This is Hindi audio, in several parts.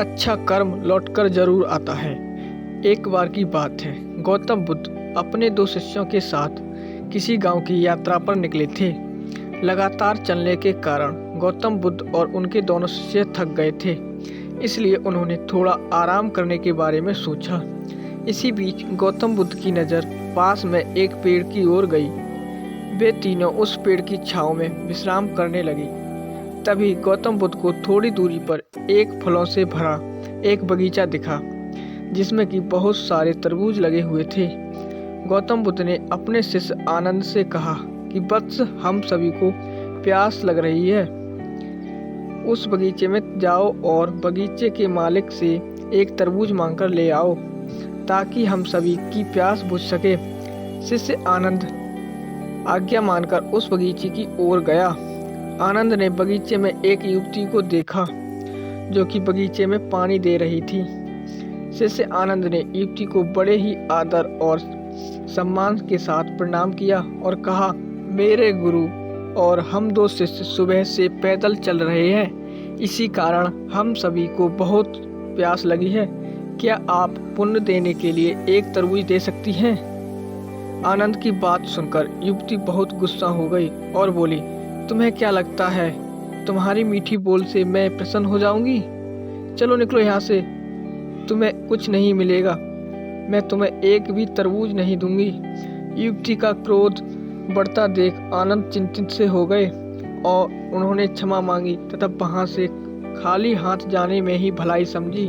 अच्छा कर्म लौटकर जरूर आता है। एक बार की बात है, गौतम बुद्ध अपने दो शिष्यों के साथ किसी गांव की यात्रा पर निकले थे। लगातार चलने के कारण गौतम बुद्ध और उनके दोनों शिष्य थक गए थे, इसलिए उन्होंने थोड़ा आराम करने के बारे में सोचा। इसी बीच गौतम बुद्ध की नज़र पास में एक पेड़ की ओर गई। वे तीनों उस पेड़ की छांव में विश्राम करने लगे। तभी गौतम बुद्ध को थोड़ी दूरी पर एक फलों से भरा एक बगीचा दिखा, जिसमें कि बहुत सारे तरबूज लगे हुए थे। गौतम बुद्ध ने अपने शिष्य आनंद से कहा कि वत्स, हम सभी को प्यास लग रही है। उस बगीचे में जाओ और बगीचे के मालिक से एक तरबूज मांगकर ले आओ, ताकि हम सभी की प्यास बुझ सके। शिष्य आनंद आज्ञा मानकर उस बगीचे की ओर गया। आनंद ने बगीचे में एक युवती को देखा जो कि बगीचे में पानी दे रही थी। शिष्य आनंद ने युवती को बड़े ही आदर और सम्मान के साथ प्रणाम किया और कहा, मेरे गुरु और हम दो शिष्य सुबह से पैदल चल रहे हैं, इसी कारण हम सभी को बहुत प्यास लगी है। क्या आप पुण्य देने के लिए एक तरबूज दे सकती हैं? आनंद की बात सुनकर युवती बहुत गुस्सा हो गई और बोली, तुम्हें क्या लगता है तुम्हारी मीठी बोल से मैं प्रसन्न हो जाऊंगी? चलो निकलो यहाँ से, तुम्हें कुछ नहीं मिलेगा। मैं तुम्हें एक भी तरबूज नहीं दूंगी। युवती का क्रोध बढ़ता देख आनंद चिंतित से हो गए और उन्होंने क्षमा मांगी तथा वहां से खाली हाथ जाने में ही भलाई समझी।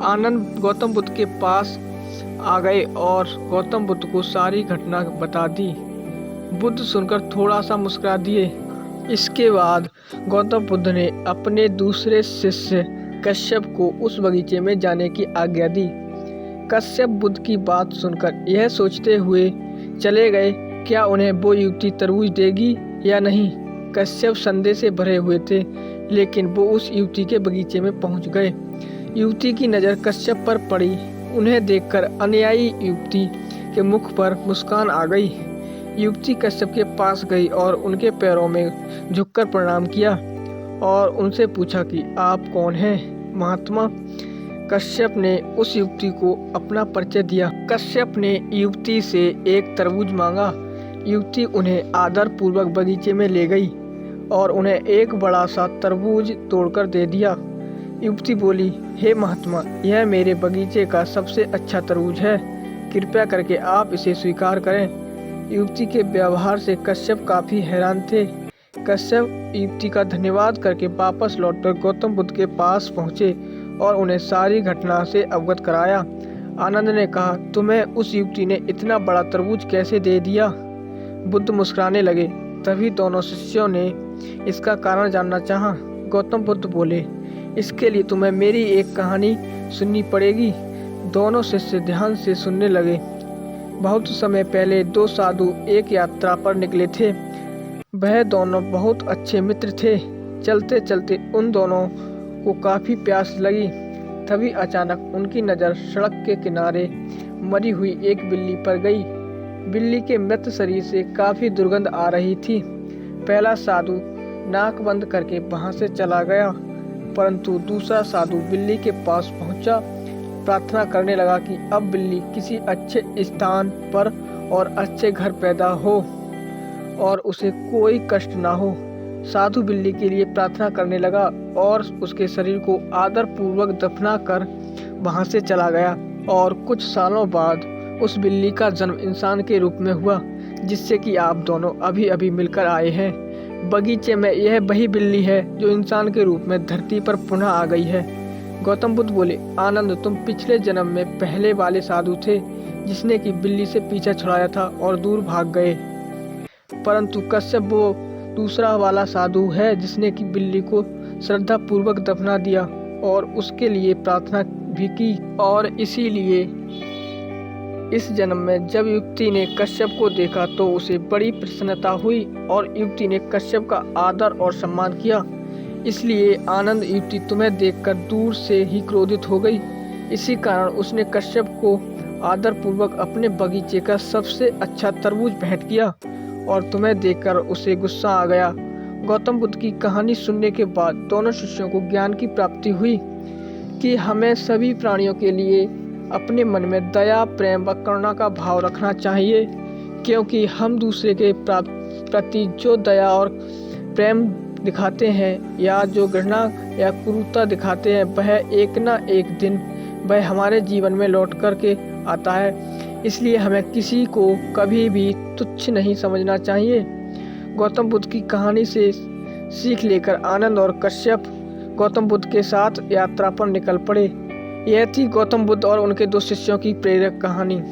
आनंद गौतम बुद्ध के पास आ गए और गौतम बुद्ध को सारी घटना बता दी। बुद्ध सुनकर थोड़ा सा मुस्कुरा दिए। इसके बाद गौतम बुद्ध ने अपने दूसरे शिष्य कश्यप को उस बगीचे में जाने की आज्ञा दी। कश्यप बुद्ध की बात सुनकर यह सोचते हुए चले गए, क्या उन्हें वो युवती तरबूज देगी या नहीं। कश्यप संदेह से भरे हुए थे, लेकिन वो उस युवती के बगीचे में पहुंच गए। युवती की नज़र कश्यप पर पड़ी। उन्हें देखकर अनुयायी युवती के मुख पर मुस्कान आ गई। युवती कश्यप के पास गई और उनके पैरों में झुककर प्रणाम किया और उनसे पूछा कि आप कौन हैं महात्मा। कश्यप ने उस युवती को अपना परिचय दिया। कश्यप ने युवती से एक तरबूज मांगा। युवती उन्हें आदर पूर्वक बगीचे में ले गई और उन्हें एक बड़ा सा तरबूज तोड़कर दे दिया। युवती बोली, हे महात्मा, यह मेरे बगीचे का सबसे अच्छा तरबूज है, कृपया करके आप इसे स्वीकार करें। युवती के व्यवहार से कश्यप काफी हैरान थे। कश्यप युवती का धन्यवाद करके वापस लौटकर गौतम बुद्ध के पास पहुंचे और उन्हें सारी घटना से अवगत कराया। आनंद ने कहा, तुम्हें उस युवती ने इतना बड़ा तरबूज कैसे दे दिया? बुद्ध मुस्कुराने लगे। तभी दोनों शिष्यों ने इसका कारण जानना चाहा। गौतम बुद्ध बोले, इसके लिए तुम्हें मेरी एक कहानी सुननी पड़ेगी। दोनों शिष्य ध्यान से सुनने लगे। बहुत समय पहले दो साधु एक यात्रा पर निकले थे। वह दोनों बहुत अच्छे मित्र थे। चलते चलते उन दोनों को काफी प्यास लगी। तभी अचानक उनकी नज़र सड़क के किनारे मरी हुई एक बिल्ली पर गई। बिल्ली के मृत शरीर से काफी दुर्गंध आ रही थी। पहला साधु नाक बंद करके वहां से चला गया, परंतु दूसरा साधु बिल्ली के पास पहुंचा, प्रार्थना करने लगा कि अब बिल्ली किसी अच्छे स्थान पर और अच्छे घर पैदा हो और उसे कोई कष्ट ना हो। साधु बिल्ली के लिए प्रार्थना करने लगा और उसके शरीर को आदर पूर्वक दफना कर वहां से चला गया। और कुछ सालों बाद उस बिल्ली का जन्म इंसान के रूप में हुआ, जिससे कि आप दोनों अभी अभी मिलकर आए हैं। बगीचे में यह वही बिल्ली है जो इंसान के रूप में धरती पर पुनः आ गई है। गौतम बुद्ध बोले, आनंद, तुम पिछले जन्म में पहले वाले साधु थे जिसने कि बिल्ली से पीछा छुड़ाया था और दूर भाग गए, परंतु कश्यप वो दूसरा वाला साधु है जिसने कि बिल्ली को श्रद्धा पूर्वक दफना दिया और उसके लिए प्रार्थना भी की। और इसीलिए इस जन्म में जब युवती ने कश्यप को देखा तो उसे बड़ी प्रसन्नता हुई और युवती ने कश्यप का आदर और सम्मान किया। इसलिए आनंद, युवती तुम्हें देखकर दूर से ही क्रोधित हो गई। इसी कारण उसने कश्यप को आदर पूर्वक अपने बगीचे का सबसे अच्छा तरबूज भेंट किया और तुम्हें देखकर उसे गुस्सा आ गया। गौतम बुद्ध की कहानी सुनने के बाद दोनों शिष्यों को ज्ञान की प्राप्ति हुई। कि हमें सभी प्राणियों के लिए अपने मन में दया, प्रेम व करुणा का भाव रखना चाहिए, क्योंकि हम दूसरे के प्रति जो दया और प्रेम दिखाते हैं या जो घृणा या क्रूरता दिखाते हैं, वह एक ना एक दिन वह हमारे जीवन में लौट कर के आता है। इसलिए हमें किसी को कभी भी तुच्छ नहीं समझना चाहिए। गौतम बुद्ध की कहानी से सीख लेकर आनंद और कश्यप गौतम बुद्ध के साथ यात्रा पर निकल पड़े। यह थी गौतम बुद्ध और उनके 2 शिष्यों की प्रेरक कहानी।